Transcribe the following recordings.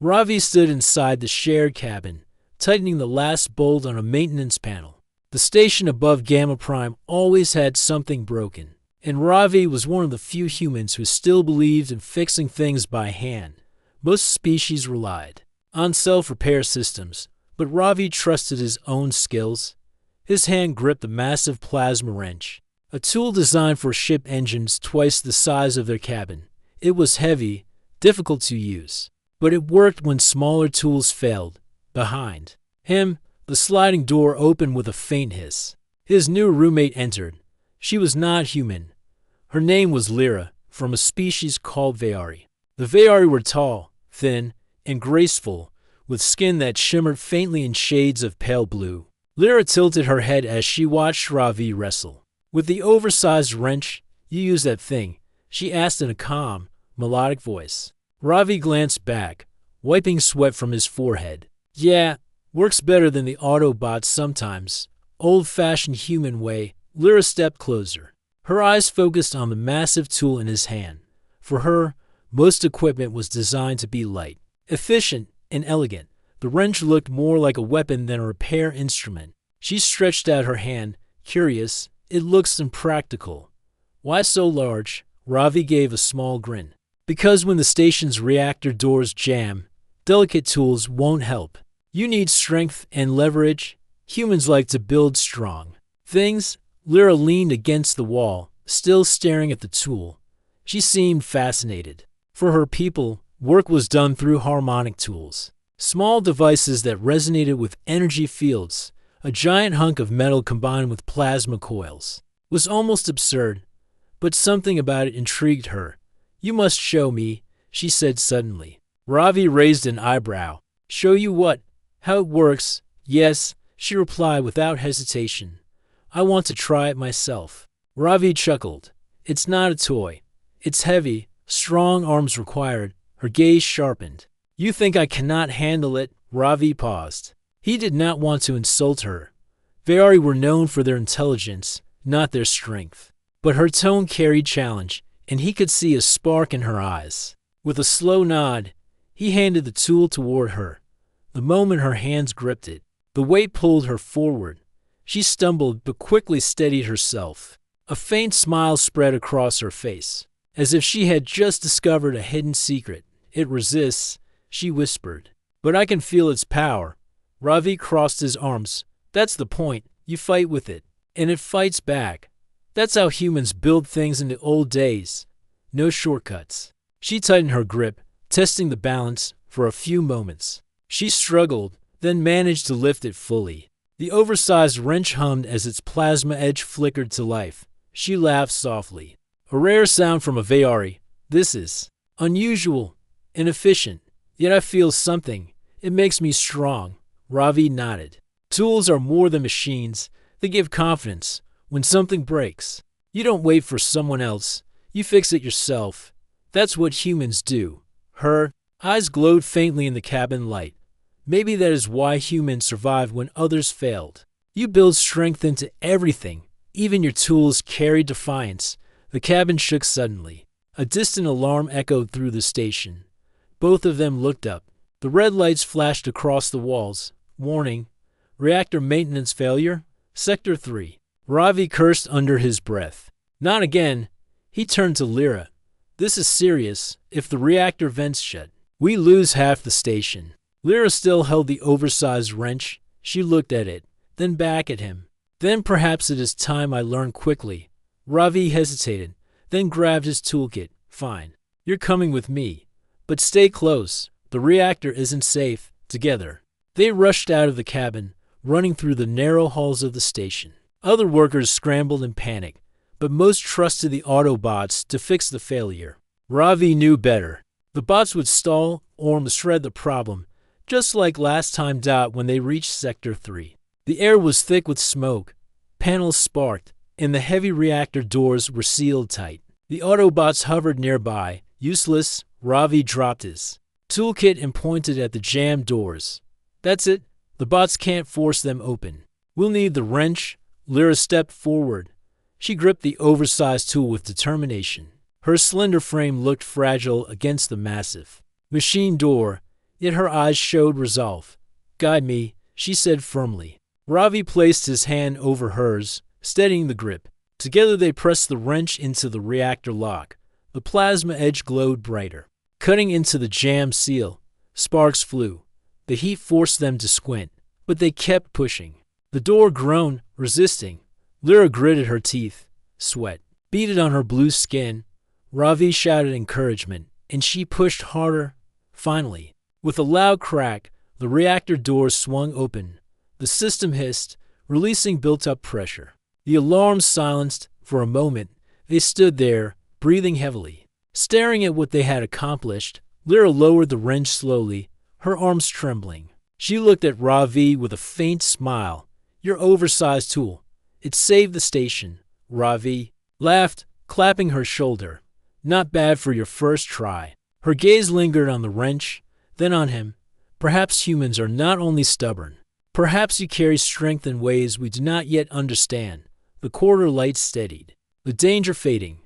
Ravi stood inside the shared cabin, tightening the last bolt on a maintenance panel. The station above Gamma Prime always had something broken, and Ravi was one of the few humans who still believed in fixing things by hand. Most species relied on self-repair systems, but Ravi trusted his own skills. His hand gripped the massive plasma wrench, a tool designed for ship engines twice the size of their cabin. It was heavy, difficult to use, but it worked when smaller tools failed. Behind him, the sliding door opened with a faint hiss. His new roommate entered. She was not human. Her name was Lyra, from a species called Veari. The Veari were tall, thin, and graceful, with skin that shimmered faintly in shades of pale blue. Lyra tilted her head as she watched Ravi wrestle. "With the oversized wrench, you use that thing?" she asked in a calm, melodic voice. Ravi glanced back, wiping sweat from his forehead. "Yeah, works better than the Autobots sometimes. Old-fashioned human way." Lyra stepped closer. Her eyes focused on the massive tool in his hand. For her, most equipment was designed to be light, efficient, and elegant. The wrench looked more like a weapon than a repair instrument. She stretched out her hand, curious. "It looks impractical." "Why so large?" Ravi gave a small grin. "Because when the station's reactor doors jam, delicate tools won't help. You need strength and leverage. Humans like to build strong things." Lyra leaned against the wall, still staring at the tool. She seemed fascinated. For her people, work was done through harmonic tools, small devices that resonated with energy fields. A giant hunk of metal combined with plasma coils was almost absurd, but something about it intrigued her. "You must show me," she said suddenly. Ravi raised an eyebrow. "Show you what? How it works?" "Yes," she replied without hesitation. "I want to try it myself." Ravi chuckled. "It's not a toy. It's heavy, strong arms required." Her gaze sharpened. "You think I cannot handle it?" Ravi paused. He did not want to insult her. Veari were known for their intelligence, not their strength. But her tone carried challenge, and he could see a spark in her eyes. With a slow nod, he handed the tool toward her. The moment her hands gripped it, the weight pulled her forward. She stumbled but quickly steadied herself. A faint smile spread across her face, as if she had just discovered a hidden secret. "It resists," she whispered. "But I can feel its power." Ravi crossed his arms. "That's the point. You fight with it, and it fights back. That's how humans build things in the old days. No shortcuts." She tightened her grip, testing the balance for a few moments. She struggled, then managed to lift it fully. The oversized wrench hummed as its plasma edge flickered to life. She laughed softly. "A rare sound from a Veari. This is unusual and efficient, yet I feel something. It makes me strong." Ravi nodded. "Tools are more than machines. They give confidence. When something breaks, you don't wait for someone else. You fix it yourself. That's what humans do." Her eyes glowed faintly in the cabin light. "Maybe that is why humans survived when others failed. You build strength into everything. Even your tools carry defiance." The cabin shook suddenly. A distant alarm echoed through the station. Both of them looked up. The red lights flashed across the walls. "Warning. Reactor maintenance failure. Sector 3. Ravi cursed under his breath. "Not again." He turned to Lyra. "This is serious. If the reactor vents shut, we lose half the station." Lyra still held the oversized wrench. She looked at it, then back at him. "Then perhaps it is time I learn quickly." Ravi hesitated, then grabbed his toolkit. "Fine. You're coming with me. But stay close. The reactor isn't safe." Together, they rushed out of the cabin, running through the narrow halls of the station. Other workers scrambled in panic, but most trusted the Autobots to fix the failure. Ravi knew better. The bots would stall or misread the problem, just like last time when they reached Sector 3. The air was thick with smoke, panels sparked, and the heavy reactor doors were sealed tight. The Autobots hovered nearby, useless. Ravi dropped his toolkit and pointed at the jammed doors. "That's it. The bots can't force them open. We'll need the wrench." Lyra stepped forward. She gripped the oversized tool with determination. Her slender frame looked fragile against the massive machine door. yet her eyes showed resolve. "Guide me," she said firmly. Ravi placed his hand over hers, steadying the grip. Together they pressed the wrench into the reactor lock. The plasma edge glowed brighter. Cutting into the jammed seal, sparks flew. The heat forced them to squint, but they kept pushing. The door groaned, resisting. Lyra gritted her teeth. Sweat beaded on her blue skin. Ravi shouted encouragement, and she pushed harder. Finally, with a loud crack, the reactor doors swung open. The system hissed, releasing built-up pressure. The alarms silenced. For a moment, they stood there, breathing heavily. Staring at what they had accomplished, Lyra lowered the wrench slowly, her arms trembling. She looked at Ravi with a faint smile. "Your oversized tool. It saved the station." Ravi laughed, clapping her shoulder. "Not bad for your first try." Her gaze lingered on the wrench, then on him. "Perhaps humans are not only stubborn. Perhaps you carry strength in ways we do not yet understand." The quarter light steadied, the danger fading.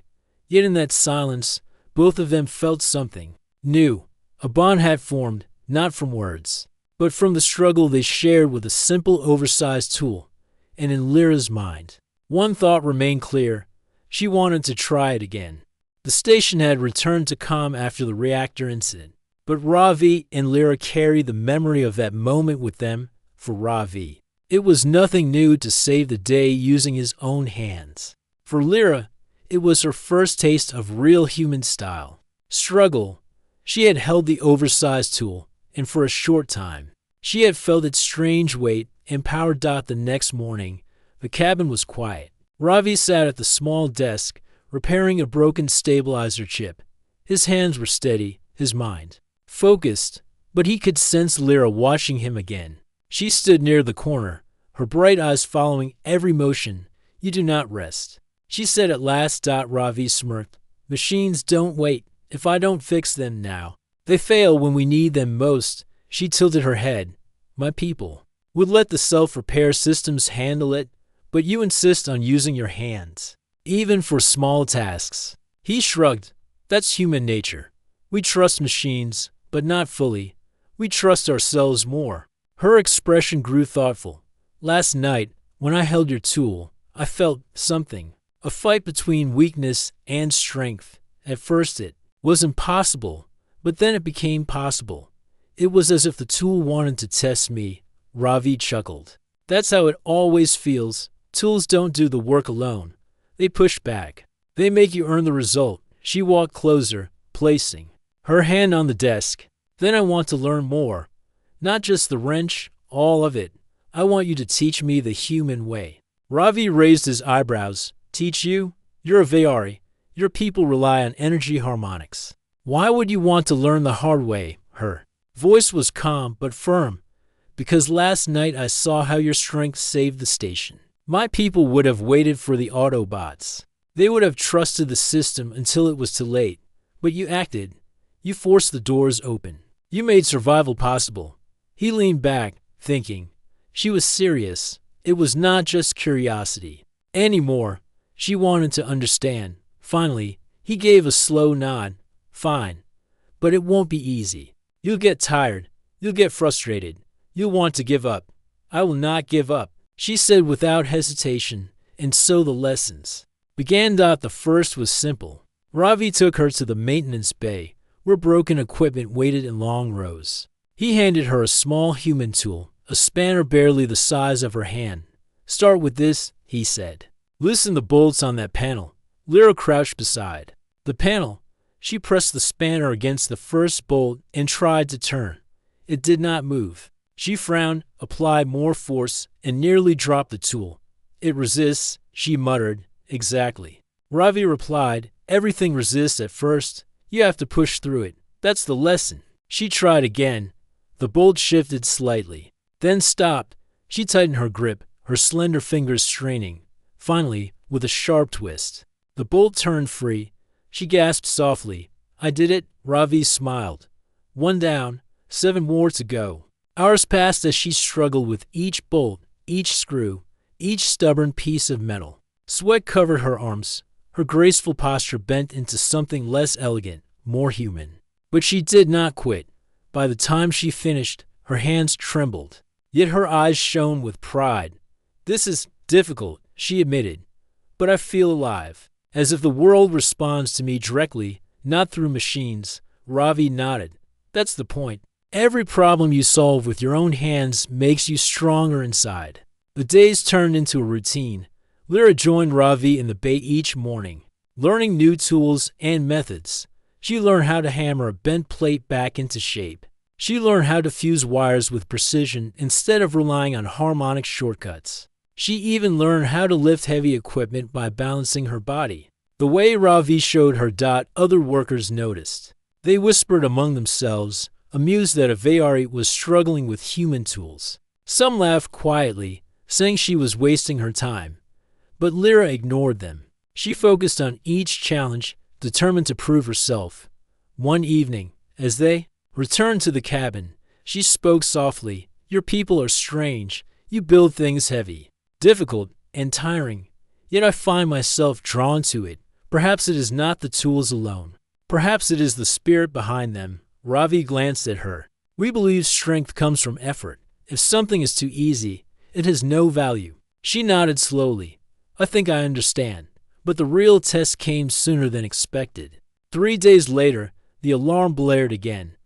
Yet in that silence, both of them felt something new. A bond had formed, not from words, but from the struggle they shared with a simple oversized tool. And in Lyra's mind, one thought remained clear. She wanted to try it again. The station had returned to calm after the reactor incident, but Ravi and Lyra carried the memory of that moment with them. For Ravi, it was nothing new to save the day using his own hands. For Lyra, it was her first taste of real human style. Struggle. She had held the oversized tool, and for a short time, she had felt its strange weight and power. The next morning, the cabin was quiet. Ravi sat at the small desk, repairing a broken stabilizer chip. His hands were steady, his mind focused, but he could sense Lyra watching him again. She stood near the corner, her bright eyes following every motion. "You do not rest," she said at last. Ravi smirked. "Machines don't wait. If I don't fix them now, they fail when we need them most." She tilted her head. "My people would let the self-repair systems handle it, but you insist on using your hands, even for small tasks." He shrugged. "That's human nature. We trust machines, but not fully. We trust ourselves more." Her expression grew thoughtful. "Last night, when I held your tool, I felt something. A fight between weakness and strength. At first it was impossible, but then it became possible. It was as if the tool wanted to test me." Ravi chuckled. "That's how it always feels. Tools don't do the work alone. They push back. They make you earn the result." She walked closer, placing her hand on the desk. "Then I want to learn more. Not just the wrench, all of it. I want you to teach me the human way." Ravi raised his eyebrows. "Teach you? You're a Vyari. Your people rely on energy harmonics. Why would you want to learn the hard way?" Her voice was calm but firm. "Because last night I saw how your strength saved the station. My people would have waited for the Autobots. They would have trusted the system until it was too late. But you acted. You forced the doors open. You made survival possible." He leaned back, thinking. She was serious. It was not just curiosity anymore. She wanted to understand. Finally, he gave a slow nod. "Fine. But it won't be easy. You'll get tired. You'll get frustrated. You'll want to give up." "I will not give up," she said without hesitation. And so the lessons began. The first was simple. Ravi took her to the maintenance bay, where broken equipment waited in long rows. He handed her a small human tool, a spanner barely the size of her hand. "Start with this," he said. "Loosen the bolts on that panel." Lyra crouched beside the panel. She pressed the spanner against the first bolt and tried to turn. It did not move. She frowned, applied more force, and nearly dropped the tool. "It resists," she muttered. "Exactly." Ravi replied. "Everything resists at first. You have to push through it. That's the lesson." She tried again. The bolt shifted slightly, then stopped. She tightened her grip, her slender fingers straining. Finally, with a sharp twist, the bolt turned free. She gasped softly. "I did it." Ravi smiled. "One down, 7 more to go." Hours passed as she struggled with each bolt, each screw, each stubborn piece of metal. Sweat covered her arms. Her graceful posture bent into something less elegant, more human. But she did not quit. By the time she finished, her hands trembled, yet her eyes shone with pride. "This is difficult," she admitted, "but I feel alive, as if the world responds to me directly, not through machines." Ravi nodded. "That's the point. Every problem you solve with your own hands makes you stronger inside." The days turned into a routine. Lyra joined Ravi in the bay each morning, learning new tools and methods. She learned how to hammer a bent plate back into shape. She learned how to fuse wires with precision instead of relying on harmonic shortcuts. She even learned how to lift heavy equipment by balancing her body. The way Ravi showed her, other workers noticed. They whispered among themselves, amused that Avari was struggling with human tools. Some laughed quietly, saying she was wasting her time. But Lyra ignored them. She focused on each challenge, determined to prove herself. One evening, as they returned to the cabin, she spoke softly. "Your people are strange. You build things heavy, difficult, and tiring. Yet I find myself drawn to it. Perhaps it is not the tools alone. Perhaps it is the spirit behind them." Ravi glanced at her. "We believe strength comes from effort. If something is too easy, it has no value." She nodded slowly. "I think I understand." But the real test came sooner than expected. 3 days later, the alarm blared again.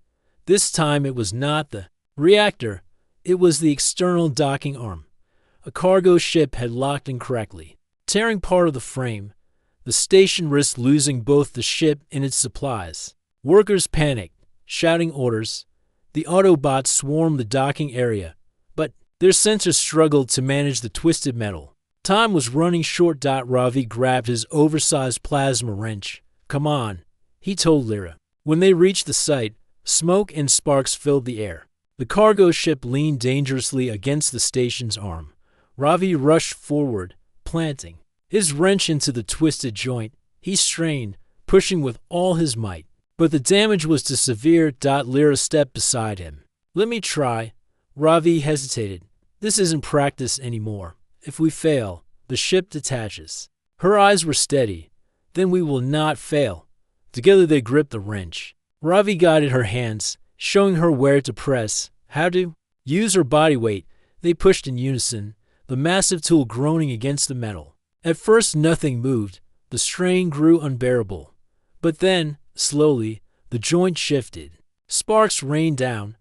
This time it was not the reactor, it was the external docking arm. A cargo ship had locked incorrectly, tearing part of the frame. The station risked losing both the ship and its supplies. Workers panicked, shouting orders. The Autobots swarmed the docking area, but their sensors struggled to manage the twisted metal. Time was running short. Ravi grabbed his oversized plasma wrench. "Come on," he told Lyra. When they reached the site, smoke and sparks filled the air. The cargo ship leaned dangerously against the station's arm. Ravi rushed forward, planting his wrench into the twisted joint. He strained, pushing with all his might. But the damage was too severe. Lyra stepped beside him. "Let me try." Ravi hesitated. "This isn't practice anymore. If we fail, the ship detaches." Her eyes were steady. "Then we will not fail." Together they gripped the wrench. Ravi guided her hands, showing her where to press, how to use her body weight. They pushed in unison, the massive tool groaning against the metal. At first nothing moved. The strain grew unbearable. But then, slowly, the joint shifted. Sparks rained down.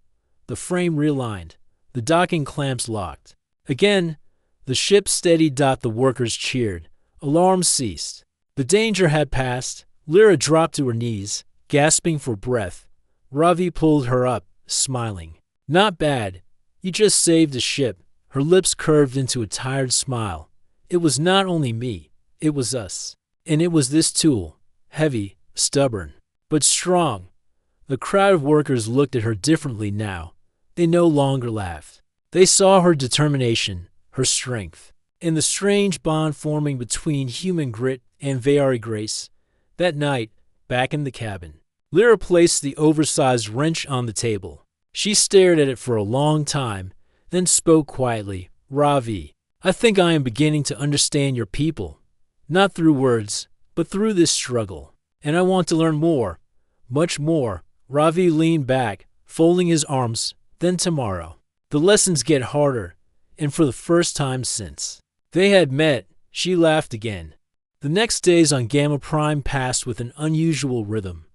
The frame realigned. The docking clamps locked. Again, the ship steadied. The workers cheered. Alarms ceased. The danger had passed. Lyra dropped to her knees, gasping for breath. Ravi pulled her up, smiling. "Not bad. You just saved the ship." Her lips curved into a tired smile. "It was not only me. It was us. And it was this tool. Heavy, stubborn, but strong." The crowd of workers looked at her differently now. They no longer laughed. They saw her determination, her strength, and the strange bond forming between human grit and Vari grace. That night, back in the cabin, Lyra placed the oversized wrench on the table. She stared at it for a long time, then spoke quietly. "Ravi, I think I am beginning to understand your people. Not through words, but through this struggle. And I want to learn more, much more." Ravi leaned back, folding his arms. "Then tomorrow, the lessons get harder, and for the first time since they had met," she laughed again. The next days on Gamma Prime passed with an unusual rhythm.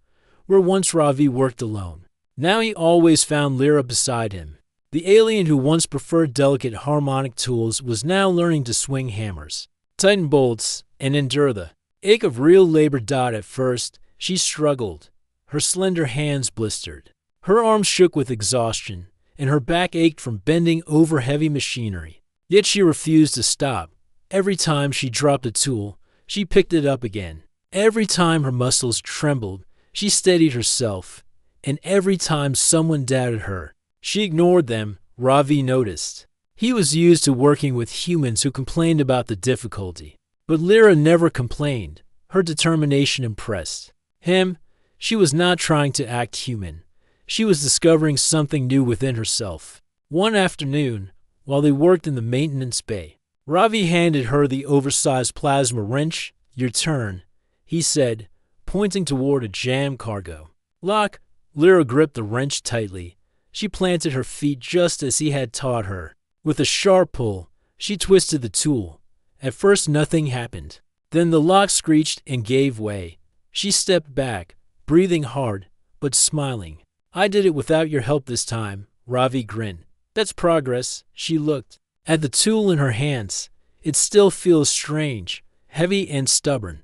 Where once Ravi worked alone, now he always found Lyra beside him. The alien who once preferred delicate harmonic tools was now learning to swing hammers, tighten bolts, and endure the ache of real labor. At first, she struggled. Her slender hands blistered. Her arms shook with exhaustion, and her back ached from bending over heavy machinery. Yet she refused to stop. Every time she dropped a tool, she picked it up again. Every time her muscles trembled, she steadied herself. And every time someone doubted her, she ignored them. Ravi noticed. He was used to working with humans who complained about the difficulty. But Lyra never complained. Her determination impressed him. She was not trying to act human. She was discovering something new within herself. One afternoon, while they worked in the maintenance bay, Ravi handed her the oversized plasma wrench. "Your turn," he said, pointing toward a jammed cargo lock. Lyra gripped the wrench tightly. She planted her feet just as he had taught her. With a sharp pull, she twisted the tool. At first nothing happened. Then the lock screeched and gave way. She stepped back, breathing hard, but smiling. I did it without your help this time, Ravi grinned. That's progress. She looked at the tool in her hands. It still feels strange, heavy and stubborn,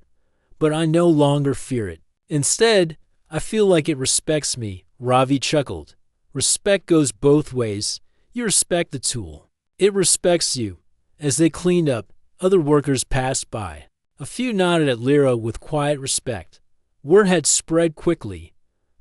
but I no longer fear it. Instead, I feel like it respects me, Ravi chuckled. Respect goes both ways. You respect the tool. It respects you. As they cleaned up, other workers passed by. A few nodded at Lyra with quiet respect. Word had spread quickly.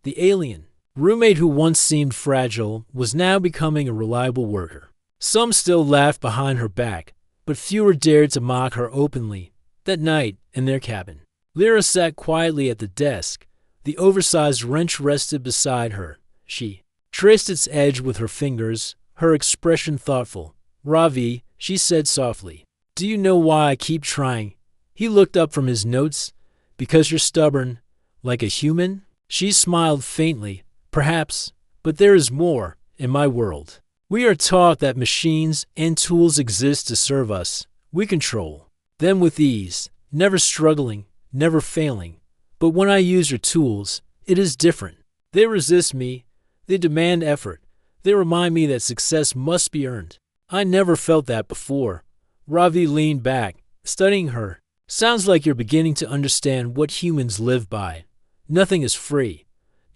The alien roommate who once seemed fragile was now becoming a reliable worker. Some still laughed behind her back, but fewer dared to mock her openly. That night, in their cabin, Lyra sat quietly at the desk. The oversized wrench rested beside her. She traced its edge with her fingers, her expression thoughtful. Ravi, she said softly, do you know why I keep trying? He looked up from his notes. Because you're stubborn, like a human? She smiled faintly. Perhaps, but there is more in my world. We are taught that machines and tools exist to serve us. We control them with ease, never struggling, never failing. But when I use your tools, it is different. They resist me. They demand effort. They remind me that success must be earned. I never felt that before. Ravi leaned back, studying her. Sounds like you're beginning to understand what humans live by. Nothing is free.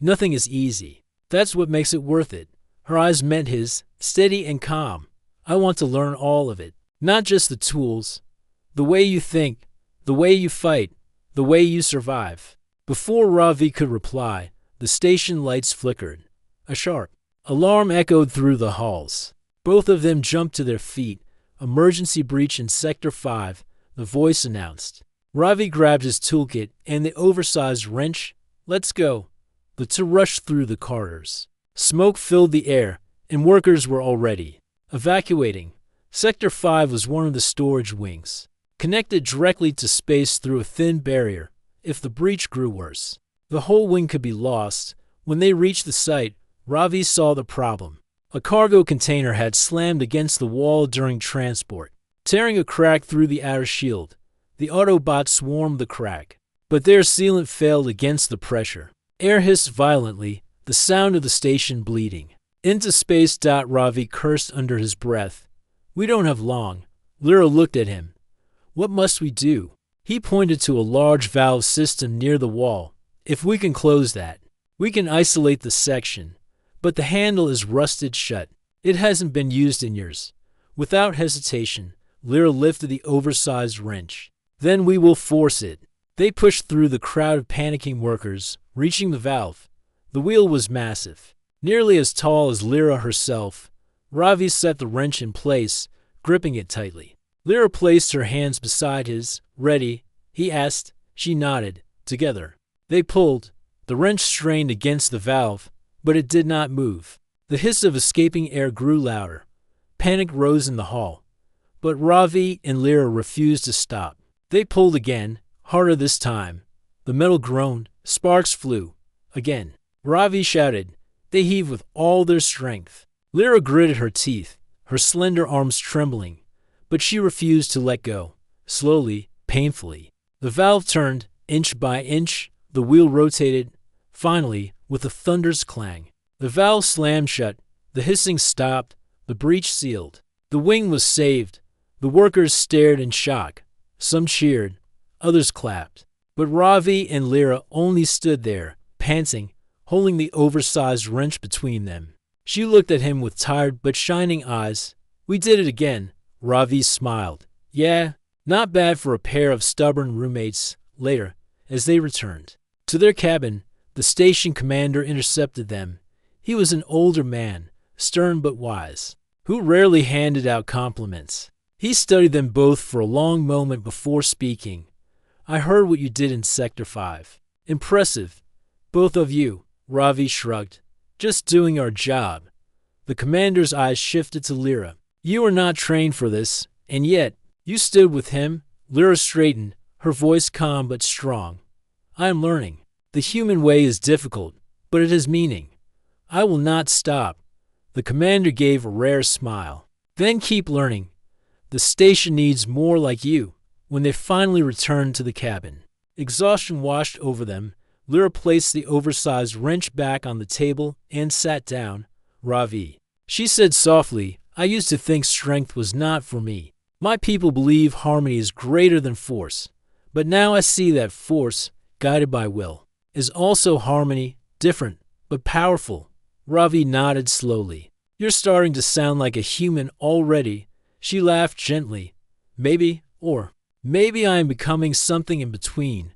Nothing is easy. That's what makes it worth it. Her eyes met his, steady and calm. I want to learn all of it. Not just the tools. The way you think. The way you fight. The way you survive. Before Ravi could reply, the station lights flickered. A sharp alarm echoed through the halls. Both of them jumped to their feet. Emergency breach in Sector 5, the voice announced. Ravi grabbed his toolkit and the oversized wrench. Let's go. The two rushed through the corridors. Smoke filled the air, and workers were already evacuating. Sector 5 was one of the storage wings, connected directly to space through a thin barrier. If the breach grew worse, the whole wing could be lost. When they reached the site, Ravi saw the problem. A cargo container had slammed against the wall during transport, tearing a crack through the outer shield. The Autobots swarmed the crack, but their sealant failed against the pressure. Air hissed violently, the sound of the station bleeding. Into space. Ravi cursed under his breath. We don't have long. Lyra looked at him. What must we do? He pointed to a large valve system near the wall. If we can close that, we can isolate the section. But the handle is rusted shut. It hasn't been used in years. Without hesitation, Lyra lifted the oversized wrench. Then we will force it. They pushed through the crowd of panicking workers, reaching the valve. The wheel was massive, nearly as tall as Lyra herself. Ravi set the wrench in place, gripping it tightly. Lyra placed her hands beside his. Ready? He asked. She nodded. Together, they pulled. The wrench strained against the valve, but it did not move. The hiss of escaping air grew louder. Panic rose in the hall. But Ravi and Lyra refused to stop. They pulled again, harder this time. The metal groaned. Sparks flew. Again. Ravi shouted. They heaved with all their strength. Lyra gritted her teeth, her slender arms trembling. But she refused to let go. Slowly, painfully, the valve turned, inch by inch. The wheel rotated. Finally, with a thunderous clang, the valve slammed shut. The hissing stopped. The breach sealed. The wing was saved. The workers stared in shock. Some cheered. Others clapped. But Ravi and Lyra only stood there, panting, holding the oversized wrench between them. She looked at him with tired but shining eyes. We did it again. Ravi smiled. Yeah, not bad for a pair of stubborn roommates. Later, as they returned to their cabin, the station commander intercepted them. He was an older man, stern but wise, who rarely handed out compliments. He studied them both for a long moment before speaking. I heard what you did in Sector 5. Impressive. Both of you. Ravi shrugged. Just doing our job. The commander's eyes shifted to Lyra. You are not trained for this, and yet, you stood with him. Lyra straightened, her voice calm but strong. I am learning. The human way is difficult, but it has meaning. I will not stop. The commander gave a rare smile. Then keep learning. The station needs more like you. When they finally returned to the cabin, exhaustion washed over them. Lyra placed the oversized wrench back on the table and sat down. Ravi, she said softly, I used to think strength was not for me. My people believe harmony is greater than force. But now I see that force, guided by will, is also harmony, different, but powerful. Ravi nodded slowly. You're starting to sound like a human already. She laughed gently. Maybe I am becoming something in between.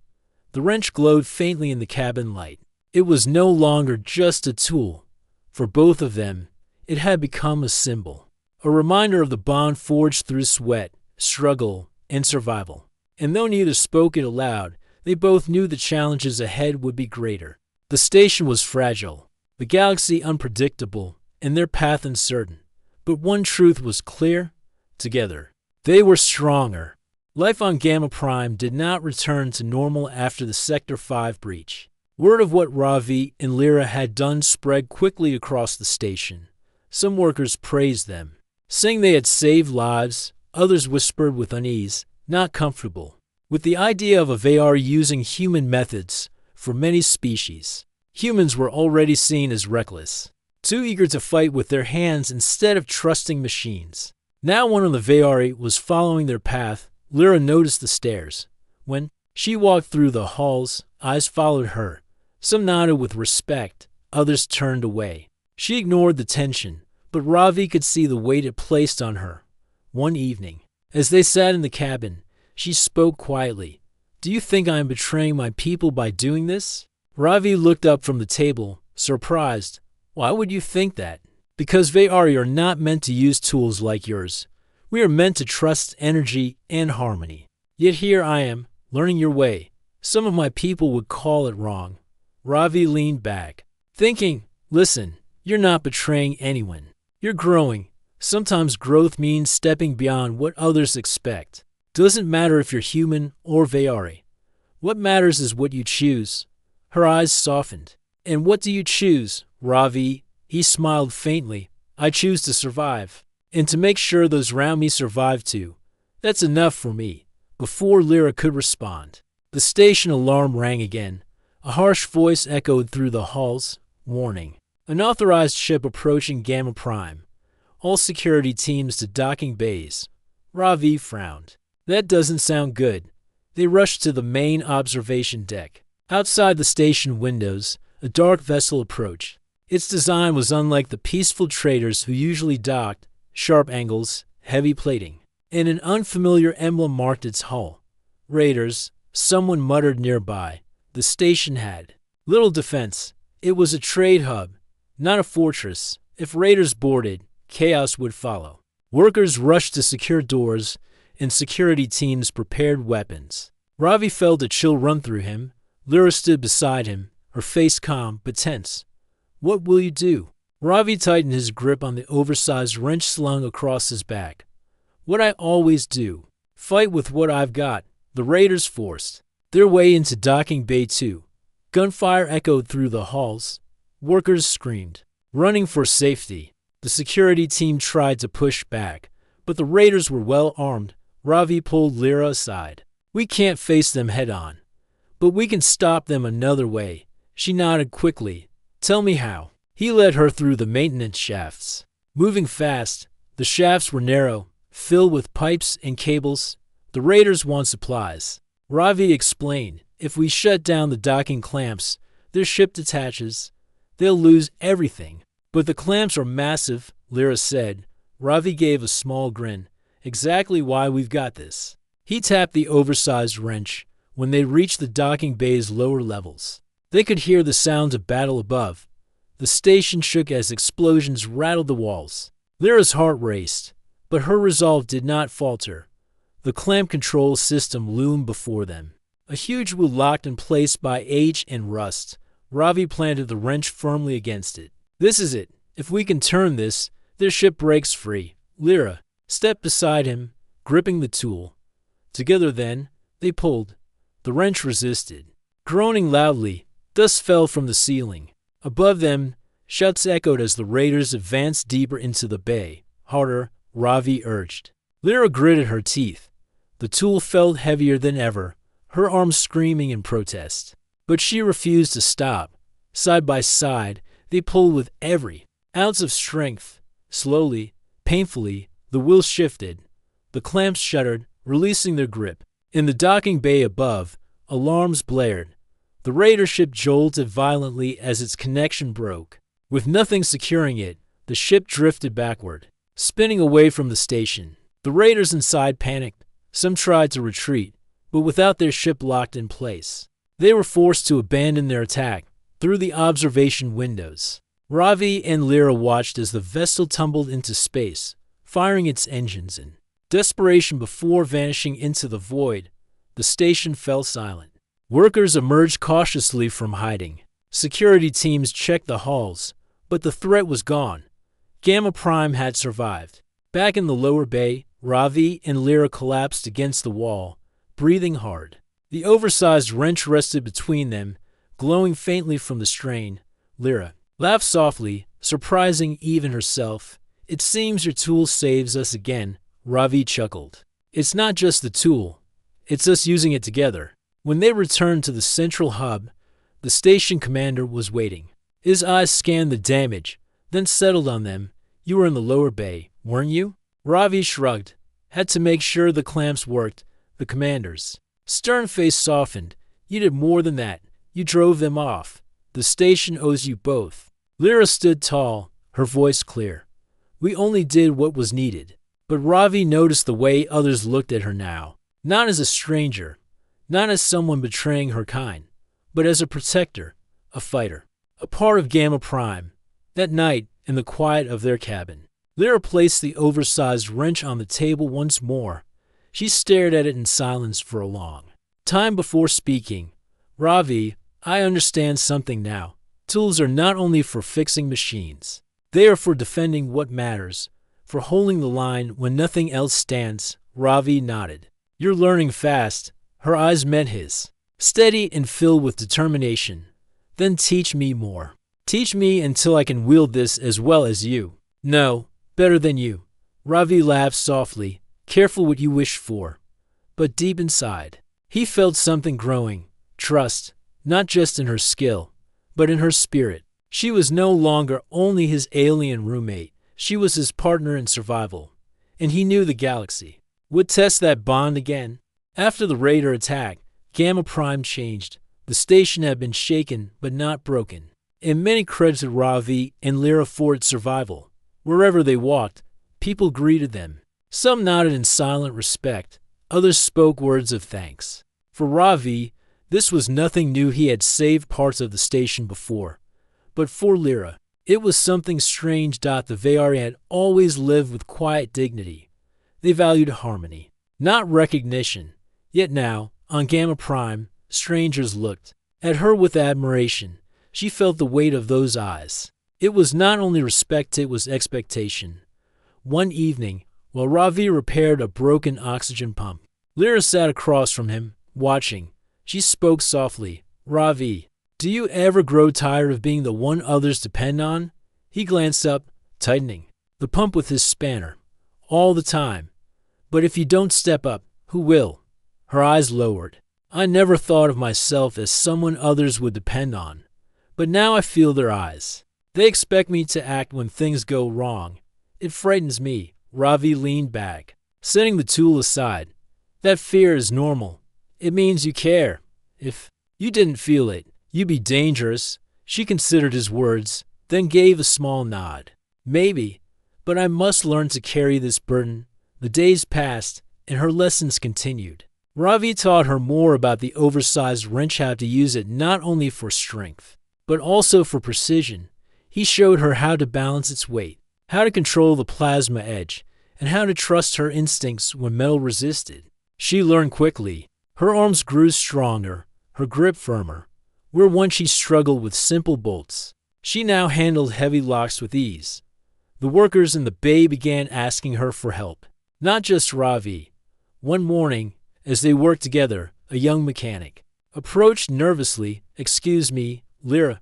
The wrench glowed faintly in the cabin light. It was no longer just a tool. For both of them, it had become a symbol. A reminder of the bond forged through sweat, struggle, and survival. And though neither spoke it aloud, they both knew the challenges ahead would be greater. The station was fragile, the galaxy unpredictable, and their path uncertain. But one truth was clear. Together, they were stronger. Life on Gamma Prime did not return to normal after the Sector 5 breach. Word of what Ravi and Lyra had done spread quickly across the station. Some workers praised them, saying they had saved lives. Others whispered with unease, not comfortable, with the idea of a VR using human methods for many species. Humans were already seen as reckless, too eager to fight with their hands instead of trusting machines. Now one of the Veari was following their path. Lyra noticed the stairs. When she walked through the halls, eyes followed her. Some nodded with respect, others turned away. She ignored the tension, but Ravi could see the weight it placed on her. One evening, as they sat in the cabin, she spoke quietly. Do you think I am betraying my people by doing this? Ravi looked up from the table, surprised. Why would you think that? Because Veari are not meant to use tools like yours. We are meant to trust energy and harmony. Yet here I am, learning your way. Some of my people would call it wrong. Ravi leaned back, thinking, listen, you're not betraying anyone. You're growing. Sometimes growth means stepping beyond what others expect. Doesn't matter if you're human or Veari. What matters is what you choose. Her eyes softened. And what do you choose, Ravi? He smiled faintly. I choose to survive. And to make sure those around me survive too. That's enough for me. Before Lyra could respond, the station alarm rang again. A harsh voice echoed through the halls. Warning. Unauthorized ship approaching Gamma Prime. All security teams to docking bays. Ravi frowned. That doesn't sound good. They rushed to the main observation deck. Outside the station windows, a dark vessel approached. Its design was unlike the peaceful traders who usually docked. Sharp angles, heavy plating, and an unfamiliar emblem marked its hull. Raiders, someone muttered nearby. The station had little defense. It was a trade hub, not a fortress. If raiders boarded, chaos would follow. Workers rushed to secure doors, and security teams prepared weapons. Ravi felt a chill run through him. Lyra stood beside him, her face calm but tense. What will you do? Ravi tightened his grip on the oversized wrench slung across his back. What I always do. Fight with what I've got. The raiders forced their way into docking bay 2. Gunfire echoed through the halls. Workers screamed, running for safety. The security team tried to push back, but the raiders were well armed. Ravi pulled Lyra aside. We can't face them head on, but we can stop them another way. She nodded quickly. Tell me how. He led her through the maintenance shafts. Moving fast, the shafts were narrow, filled with pipes and cables. The raiders want supplies. Ravi explained, if we shut down the docking clamps, their ship detaches. They'll lose everything. But the clamps are massive, Lyra said. Ravi gave a small grin. Exactly why we've got this. He tapped the oversized wrench. When they reached the docking bay's lower levels, they could hear the sounds of battle above. The station shook as explosions rattled the walls. Lyra's heart raced, but her resolve did not falter. The clamp control system loomed before them. A huge wheel locked in place by age and rust. Ravi planted the wrench firmly against it. This is it. If we can turn this, their ship breaks free. Lyra stepped beside him, gripping the tool. Together then, they pulled. The wrench resisted. Groaning loudly, dust fell from the ceiling. Above them, Shouts echoed as the raiders advanced deeper into the bay. Harder, Ravi urged. Lyra gritted her teeth. The tool felt heavier than ever, her arms screaming in protest. But she refused to stop. Side by side, they pulled with every ounce of strength. Slowly, painfully, the wheel shifted. The clamps shuddered, releasing their grip. In the docking bay above, alarms blared. The raider ship jolted violently as its connection broke. With nothing securing it, the ship drifted backward, spinning away from the station. The raiders inside panicked. Some tried to retreat, but without their ship locked in place, they were forced to abandon their attack through the observation windows. Ravi and Lyra watched as the vessel tumbled into space, firing its engines in desperation before vanishing into the void. The station fell silent. Workers emerged cautiously from hiding. Security teams checked the halls, but the threat was gone. Gamma Prime had survived. Back in the lower bay, Ravi and Lyra collapsed against the wall, breathing hard. The oversized wrench rested between them, glowing faintly from the strain. Lyra laughed softly, surprising even herself. "It seems your tool saves us again," Ravi chuckled. "It's not just the tool, it's us using it together." When they returned to the central hub, the station commander was waiting. His eyes scanned the damage, then settled on them. "You were in the lower bay, weren't you?" Ravi shrugged. "Had to make sure the clamps worked." The commander's stern face softened. "You did more than that. You drove them off. The station owes you both." Lyra stood tall, her voice clear. "We only did what was needed." But Ravi noticed the way others looked at her now. Not as a stranger, not as someone betraying her kind, but as a protector, a fighter, a part of Gamma Prime. That night, in the quiet of their cabin, Lyra placed the oversized wrench on the table once more. She stared at it in silence for a long time before speaking. "Ravi, I understand something now. Tools are not only for fixing machines. They are for defending what matters, for holding the line when nothing else stands." Ravi nodded. "You're learning fast." Her eyes met his, steady and filled with determination. "Then teach me more. Teach me until I can wield this as well as you." "No, better than you." Ravi laughed softly. "Careful what you wish for." But deep inside, he felt something growing. Trust, not just in her skill, but in her spirit. She was no longer only his alien roommate. She was his partner in survival. And he knew the galaxy would test that bond again. After the Raider attack, Gamma Prime changed. The station had been shaken but not broken. And many credited Ravi and Lyra for its survival. Wherever they walked, people greeted them. Some nodded in silent respect. Others spoke words of thanks. For Ravi, this was nothing new. He had saved parts of the station before. But for Lyra, it was something strange. The Veyari had always lived with quiet dignity. They valued harmony, not recognition. Yet now, on Gamma Prime, strangers looked at her with admiration. She felt the weight of those eyes. It was not only respect, it was expectation. One evening, while Ravi repaired a broken oxygen pump, Lyra sat across from him, watching. She spoke softly. "Ravi, do you ever grow tired of being the one others depend on?" He glanced up, tightening the pump with his spanner. "All the time. But if you don't step up, who will?" Her eyes lowered. "I never thought of myself as someone others would depend on. But now I feel their eyes. They expect me to act when things go wrong. It frightens me." Ravi leaned back, setting the tool aside. "That fear is normal. It means you care. If you didn't feel it, you'd be dangerous." She considered his words, then gave a small nod. "Maybe, but I must learn to carry this burden." The days passed, and her lessons continued. Ravi taught her more about the oversized wrench, how to use it not only for strength, but also for precision. He showed her how to balance its weight, how to control the plasma edge, and how to trust her instincts when metal resisted. She learned quickly. Her arms grew stronger, her grip firmer. Where once she struggled with simple bolts, she now handled heavy locks with ease. The workers in the bay began asking her for help, not just Ravi. One morning, as they worked together, a young mechanic approached nervously. "Excuse me, Lyra,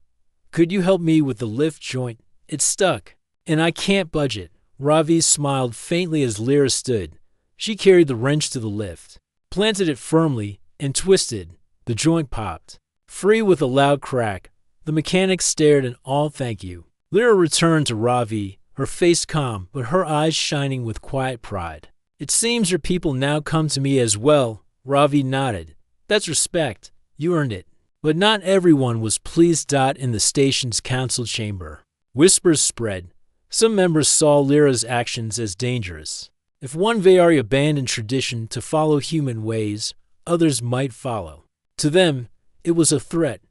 Could you help me with the lift joint? It's stuck, and I can't budge it. Ravi smiled faintly as Lyra stood. She carried the wrench to the lift, planted it firmly, and twisted. The joint popped, free with a loud crack. The mechanic stared in awe. Thank you. Lyra returned to Ravi, her face calm, but her eyes shining with quiet pride. It seems your people now come to me as well. Ravi nodded. That's respect. You earned it. But not everyone was pleased. In the station's council chamber, whispers spread. Some members saw Lyra's actions as dangerous. If one Vayari abandoned tradition to follow human ways, others might follow. To them, it was a threat.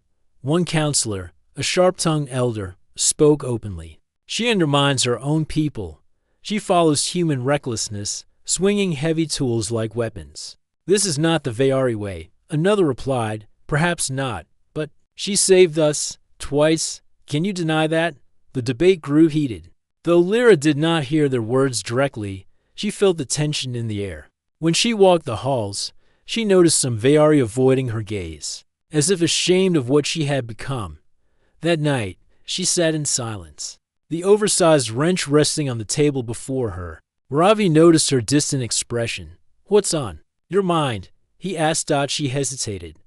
One counselor, a sharp-tongued elder, spoke openly. She undermines her own people. She follows human recklessness, swinging heavy tools like weapons. This is not the Vayari way. Another replied, perhaps not, but she saved us twice. Can you deny that? The debate grew heated. Though Lyra did not hear their words directly, she felt the tension in the air. When she walked the halls, she noticed some Vayari avoiding her gaze, as if ashamed of what she had become. That night, she sat in silence, the oversized wrench resting on the table before her. Ravi noticed her distant expression. What's on your mind? He asked. She hesitated.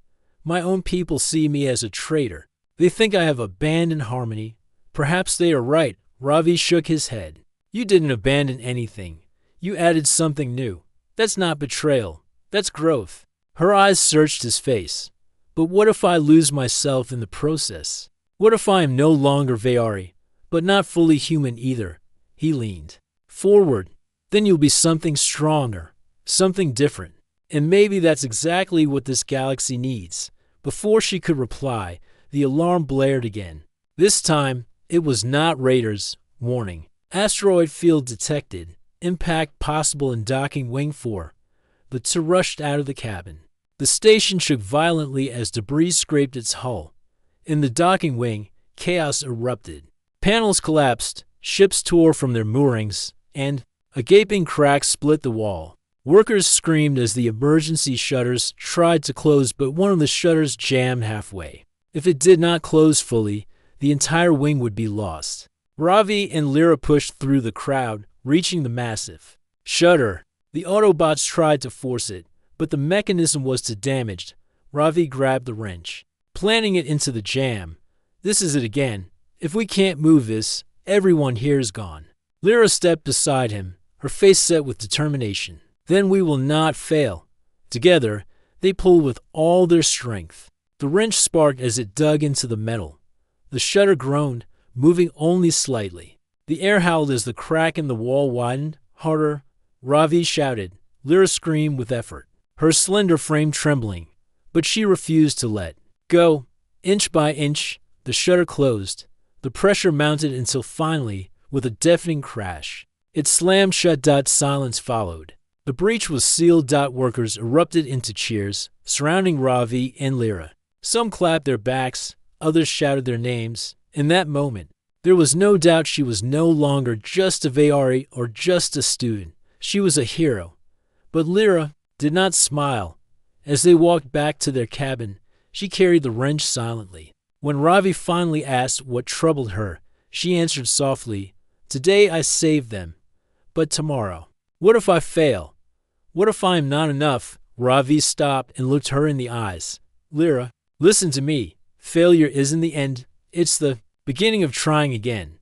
My own people see me as a traitor. They think I have abandoned harmony. Perhaps they are right. Ravi shook his head. You didn't abandon anything. You added something new. That's not betrayal. That's growth. Her eyes searched his face. But what if I lose myself in the process? What if I am no longer Vayari, but not fully human either? He leaned forward. Then you'll be something stronger, something different. And maybe that's exactly what this galaxy needs. Before she could reply, the alarm blared again. This time, it was not raiders. Warning. Asteroid field detected. Impact possible in docking wing 4. The two rushed out of the cabin. The station shook violently as debris scraped its hull. In the docking wing, chaos erupted. Panels collapsed, ships tore from their moorings, and a gaping crack split the wall. Workers screamed as the emergency shutters tried to close, but one of the shutters jammed halfway. If it did not close fully, the entire wing would be lost. Ravi and Lyra pushed through the crowd, reaching the massive shutter. The Autobots tried to force it, but the mechanism was too damaged. Ravi grabbed the wrench, planting it into the jam. This is it again. If we can't move this, everyone here is gone. Lyra stepped beside him, her face set with determination. Then we will not fail. Together, they pulled with all their strength. The wrench sparked as it dug into the metal. The shutter groaned, moving only slightly. The air howled as the crack in the wall widened. Harder. Ravi shouted. Lyra screamed with effort, her slender frame trembling, but she refused to let go. Inch by inch, the shutter closed. The pressure mounted until finally, with a deafening crash, it slammed shut. Silence followed. The breach was sealed. Workers erupted into cheers, surrounding Ravi and Lyra. Some clapped their backs, others shouted their names. In that moment, there was no doubt she was no longer just a Vayari or just a student. She was a hero. But Lyra did not smile. As they walked back to their cabin, she carried the wrench silently. When Ravi finally asked what troubled her, she answered softly, Today I saved them, but tomorrow. What if I fail? What if I am not enough? Ravi stopped and looked her in the eyes. Lyra, listen to me. Failure isn't the end. It's the beginning of trying again.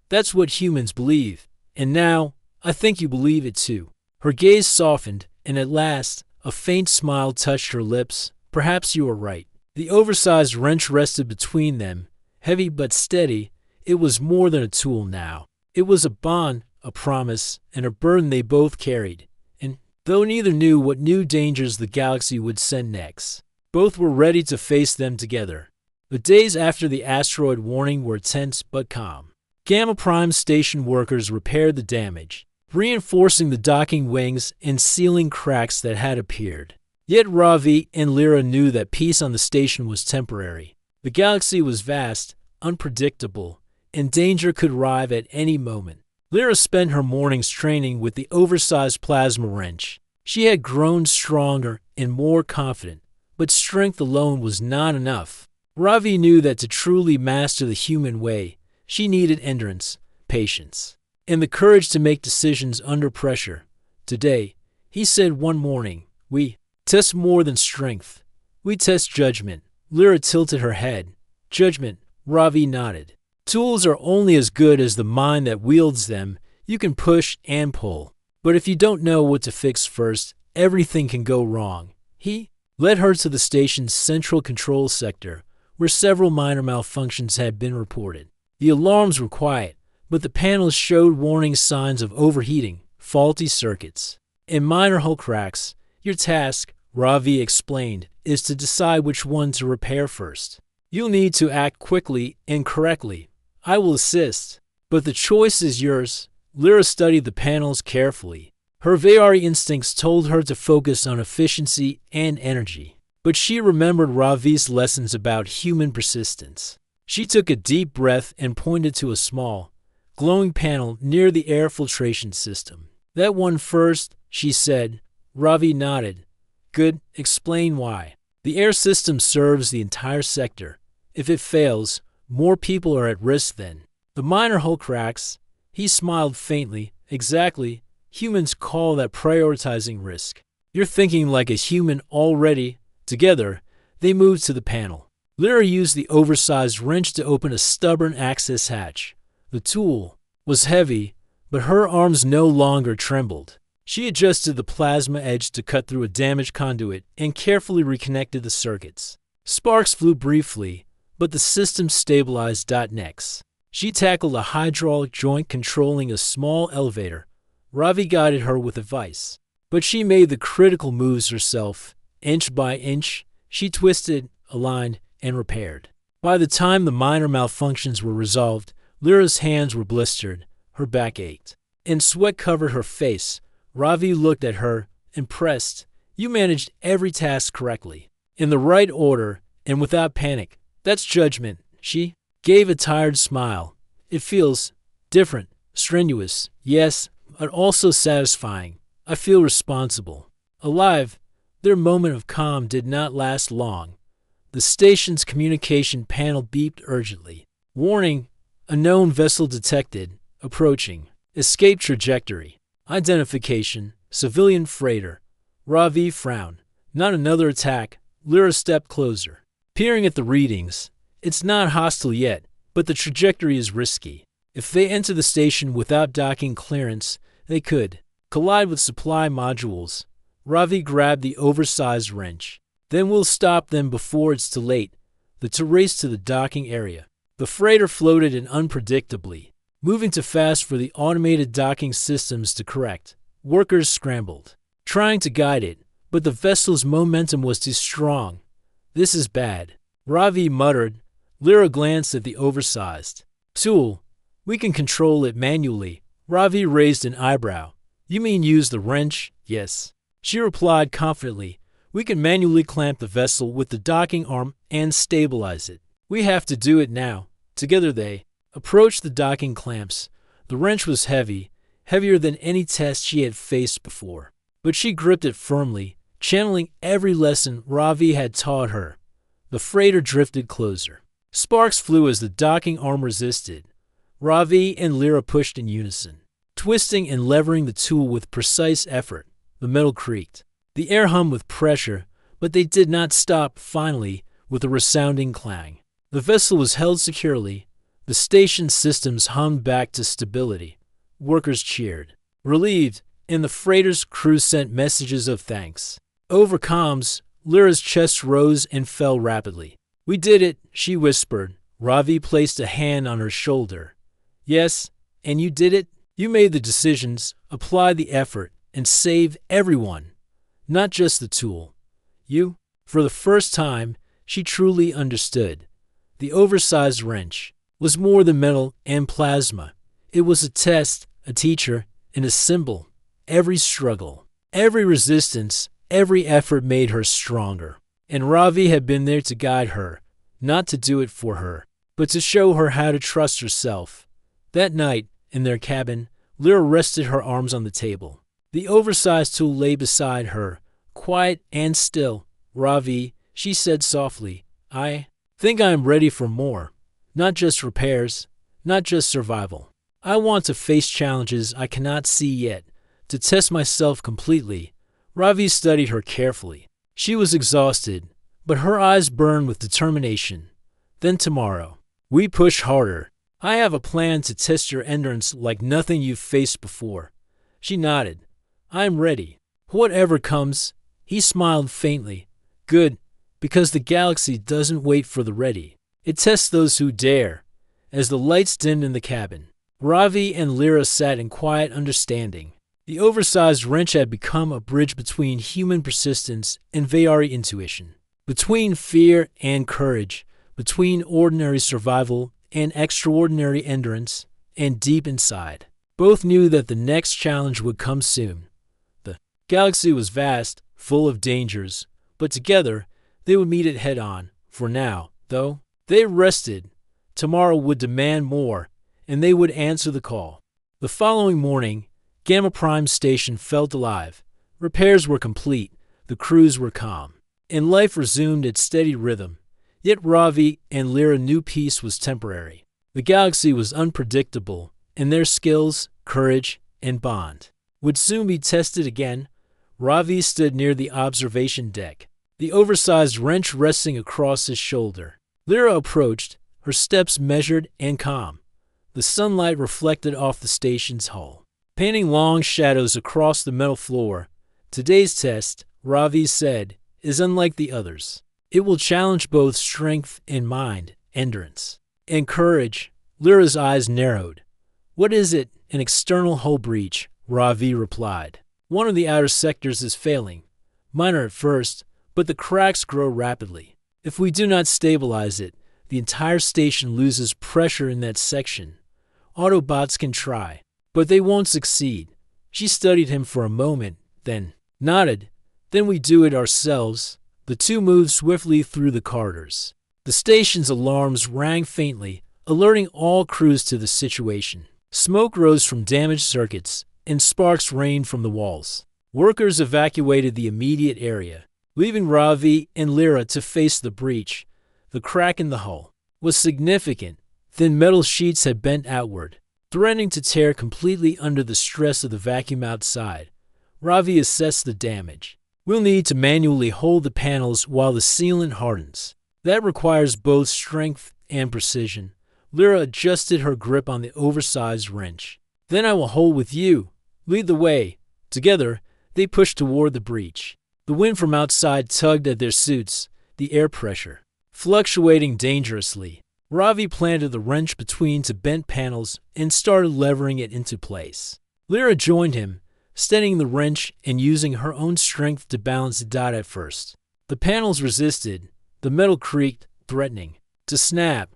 That's what humans believe. And now, I think you believe it too. Her gaze softened, and at last, a faint smile touched her lips. Perhaps you are right. The oversized wrench rested between them, heavy but steady. It was more than a tool now. It was a bond, a promise, and a burden they both carried. And though neither knew what new dangers the galaxy would send next, both were ready to face them together. The days after the asteroid warning were tense but calm. Gamma Prime station workers repaired the damage, reinforcing the docking wings and sealing cracks that had appeared. Yet Ravi and Lyra knew that peace on the station was temporary. The galaxy was vast, unpredictable, and danger could arrive at any moment. Lyra spent her mornings training with the oversized plasma wrench. She had grown stronger and more confident, but strength alone was not enough. Ravi knew that to truly master the human way, she needed endurance, patience, and the courage to make decisions under pressure. Today, he said one morning, we test more than strength. We test judgment. Lyra tilted her head. Judgment, Ravi nodded. Tools are only as good as the mind that wields them. You can push and pull. But if you don't know what to fix first, everything can go wrong. He led her to the station's central control sector, where several minor malfunctions had been reported. The alarms were quiet, but the panels showed warning signs of overheating, faulty circuits, and minor hull cracks. Your task, Ravi explained, is to decide which one to repair first. You'll need to act quickly and correctly. I will assist, but the choice is yours. Lyra studied the panels carefully. Her Vayari instincts told her to focus on efficiency and energy, but she remembered Ravi's lessons about human persistence. She took a deep breath and pointed to a small, glowing panel near the air filtration system. That one first, she said. Ravi nodded. Good, explain why. The air system serves the entire sector. If it fails, more people are at risk then. The minor hull cracks, he smiled faintly. Exactly. Humans call that prioritizing risk. You're thinking like a human already. Together, they moved to the panel. Lyra used the oversized wrench to open a stubborn access hatch. The tool was heavy, but her arms no longer trembled. She adjusted the plasma edge to cut through a damaged conduit and carefully reconnected the circuits. Sparks flew briefly, but the system stabilized. Next, she tackled a hydraulic joint controlling a small elevator. Ravi guided her with advice, but she made the critical moves herself. Inch by inch, she twisted, aligned, and repaired. By the time the minor malfunctions were resolved, Lyra's hands were blistered, her back ached, and sweat covered her face. Ravi looked at her, impressed. You managed every task correctly, in the right order, and without panic. That's judgment. She gave a tired smile. It feels different, strenuous, yes, but also satisfying. I feel responsible. Alive. Their moment of calm did not last long. The station's communication panel beeped urgently. Warning, unknown vessel detected, approaching. Escape trajectory. Identification, civilian freighter. Ravi frowned. Not another attack. Lyra stepped closer. Peering at the readings, it's not hostile yet, but the trajectory is risky. If they enter the station without docking clearance, they could collide with supply modules. Ravi grabbed the oversized wrench. Then we'll stop them before it's too late. To race to the docking area. The freighter floated in unpredictably, moving too fast for the automated docking systems to correct. Workers scrambled, trying to guide it, but the vessel's momentum was too strong. This is bad, Ravi muttered. Lyra glanced at the oversized tool. We can control it manually. Ravi raised an eyebrow. You mean use the wrench? Yes. She replied confidently. We can manually clamp the vessel with the docking arm and stabilize it. We have to do it now. Together they approached the docking clamps. The wrench was heavy, heavier than any test she had faced before. But she gripped it firmly, channeling every lesson Ravi had taught her. The freighter drifted closer. Sparks flew as the docking arm resisted. Ravi and Lyra pushed in unison, twisting and levering the tool with precise effort. The metal creaked. The air hummed with pressure, but they did not stop. Finally, with a resounding clang, the vessel was held securely. The station systems hummed back to stability. Workers cheered, relieved, and the freighter's crew sent messages of thanks. Over comms, Lyra's chest rose and fell rapidly. We did it, she whispered. Ravi placed a hand on her shoulder. Yes, and you did it? You made the decisions, applied the effort, and saved everyone. Not just the tool. You, for the first time, she truly understood. The oversized wrench was more than metal and plasma. It was a test, a teacher, and a symbol. Every struggle, every resistance, every effort made her stronger. And Ravi had been there to guide her, not to do it for her, but to show her how to trust herself. That night, in their cabin, Lyra rested her arms on the table. The oversized tool lay beside her, quiet and still. Ravi, she said softly, I Think I am ready for more. Not just repairs, not just survival. I want to face challenges I cannot see yet, to test myself completely. Ravi studied her carefully. She was exhausted, but her eyes burned with determination. Then tomorrow, we push harder. I have a plan to test your endurance like nothing you've faced before. She nodded. I am ready. Whatever comes. He smiled faintly. Good, because the galaxy doesn't wait for the ready. It tests those who dare. As the lights dimmed in the cabin, Ravi and Lyra sat in quiet understanding. The oversized wrench had become a bridge between human persistence and Vayari intuition, between fear and courage, between ordinary survival and extraordinary endurance, and deep inside, both knew that the next challenge would come soon. The galaxy was vast, full of dangers, but together they would meet it head-on. For now, though, they rested. Tomorrow would demand more, and they would answer the call. The following morning, Gamma Prime Station felt alive. Repairs were complete, the crews were calm, and life resumed its steady rhythm. Yet Ravi and Lyra knew peace was temporary. The galaxy was unpredictable, and their skills, courage, and bond would soon be tested again. Ravi stood near the observation deck, the oversized wrench resting across his shoulder. Lyra approached, her steps measured and calm. The sunlight reflected off the station's hull, painting long shadows across the metal floor. Today's test, Ravi said, is unlike the others. It will challenge both strength and mind, endurance, and courage. Lyra's eyes narrowed. What is it? An external hull breach, Ravi replied. One of the outer sectors is failing. Minor at first, but the cracks grow rapidly. If we do not stabilize it, the entire station loses pressure in that section. Autobots can try, but they won't succeed. She studied him for a moment, then nodded. Then we do it ourselves. The two moved swiftly through the corridors. The station's alarms rang faintly, alerting all crews to the situation. Smoke rose from damaged circuits, and sparks rained from the walls. Workers evacuated the immediate area, leaving Ravi and Lyra to face the breach. The crack in the hull was significant. Thin metal sheets had bent outward, threatening to tear completely under the stress of the vacuum outside. Ravi assessed the damage. We'll need to manually hold the panels while the sealant hardens. That requires both strength and precision. Lyra adjusted her grip on the oversized wrench. Then I will hold with you. Lead the way. Together, they pushed toward the breach. The wind from outside tugged at their suits, the air pressure fluctuating dangerously. Ravi planted the wrench between two bent panels and started levering it into place. Lyra joined him, steadying the wrench and using her own strength to balance it out at first. The panels resisted. The metal creaked, threatening to snap.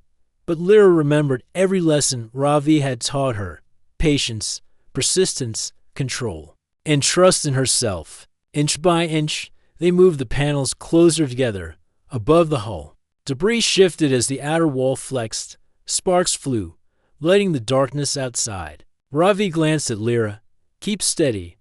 But Lyra remembered every lesson Ravi had taught her: patience, persistence, control, and trust in herself. Inch by inch, they moved the panels closer together, above the hull. Debris shifted as the outer wall flexed. Sparks flew, lighting the darkness outside. Ravi glanced at Lyra. Keep steady.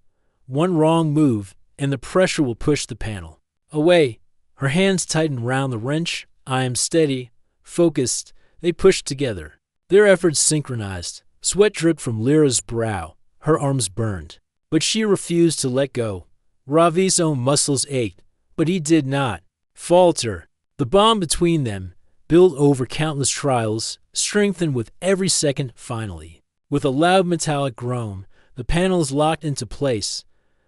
One wrong move, and the pressure will push the panel away. Her hands tightened round the wrench. I am steady, focused. They pushed together. Their efforts synchronized. Sweat dripped from Lyra's brow. Her arms burned, but she refused to let go. Ravi's own muscles ached, but he did not falter. The bond between them, built over countless trials, strengthened with every second. Finally, with a loud metallic groan, the panels locked into place.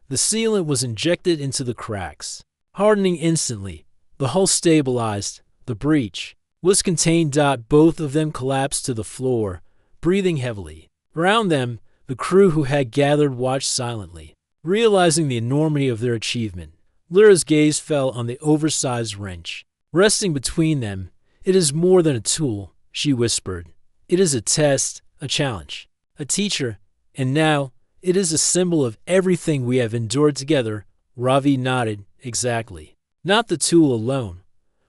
The sealant was injected into the cracks, hardening instantly. The hull stabilized. The breach was contained. Both of them collapsed to the floor, breathing heavily. Around them, the crew who had gathered watched silently, realizing the enormity of their achievement. Lyra's gaze fell on the oversized wrench, resting between them. It is more than a tool, she whispered. It is a test, a challenge, a teacher, and now it is a symbol of everything we have endured together. Ravi nodded. Exactly. Not the tool alone.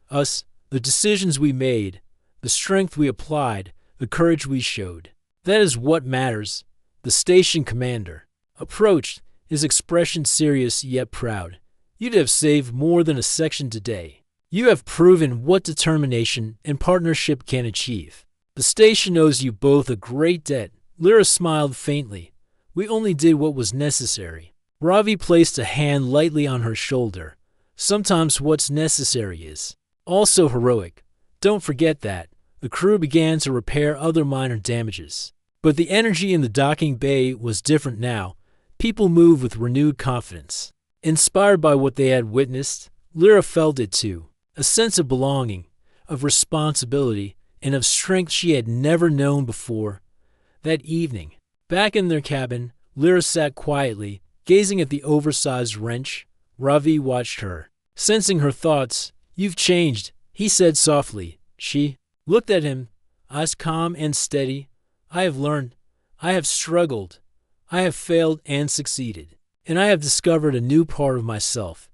Us, the decisions we made, the strength we applied, the courage we showed. That is what matters. The station commander approached, his expression serious yet proud. You'd have saved more than a section today. You have proven what determination and partnership can achieve. The station owes you both a great debt." Lyra smiled faintly. "We only did what was necessary." Ravi placed a hand lightly on her shoulder. "Sometimes what's necessary is also heroic. Don't forget that." The crew began to repair other minor damages. But the energy in the docking bay was different now. People moved with renewed confidence. Inspired by what they had witnessed, Lyra felt it too. A sense of belonging, of responsibility, and of strength she had never known before. That evening, back in their cabin, Lyra sat quietly, gazing at the oversized wrench. Ravi watched her. Sensing her thoughts, "You've changed," he said softly. She looked at him, eyes calm and steady. "I have learned. I have struggled. I have failed and succeeded. And I have discovered a new part of myself,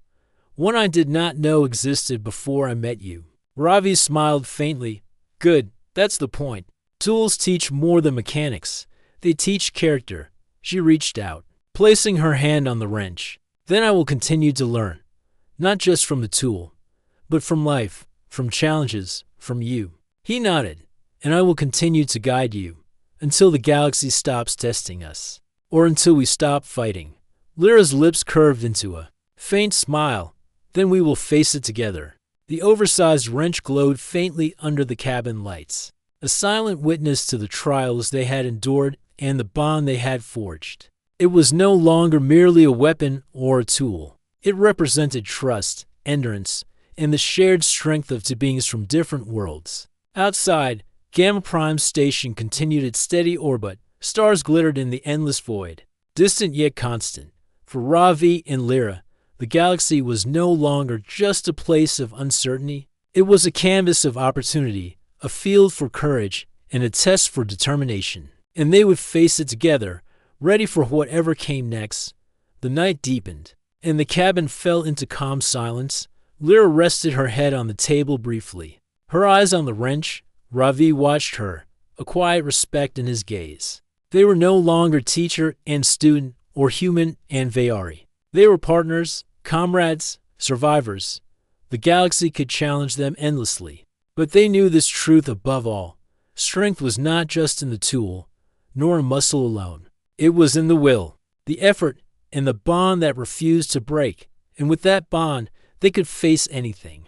one I did not know existed before I met you." Ravi smiled faintly. "Good, that's the point. Tools teach more than mechanics. They teach character." She reached out, placing her hand on the wrench. "Then I will continue to learn, not just from the tool, but from life, from challenges, from you." He nodded. "And I will continue to guide you until the galaxy stops testing us, or until we stop fighting." Lyra's lips curved into a faint smile. "Then we will face it together." The oversized wrench glowed faintly under the cabin lights, a silent witness to the trials they had endured and the bond they had forged. It was no longer merely a weapon or a tool. It represented trust, endurance, and the shared strength of two beings from different worlds. Outside, Gamma Prime's station continued its steady orbit. Stars glittered in the endless void, distant yet constant. For Ravi and Lyra, the galaxy was no longer just a place of uncertainty. It was a canvas of opportunity, a field for courage, and a test for determination. And they would face it together, ready for whatever came next. The night deepened, and the cabin fell into calm silence. Lyra rested her head on the table briefly. Her eyes on the wrench, Ravi watched her, a quiet respect in his gaze. They were no longer teacher and student, or human and Vayari. They were partners, comrades, survivors. The galaxy could challenge them endlessly. But they knew this truth above all. Strength was not just in the tool, nor in muscle alone. It was in the will, the effort, and the bond that refused to break. And with that bond, they could face anything.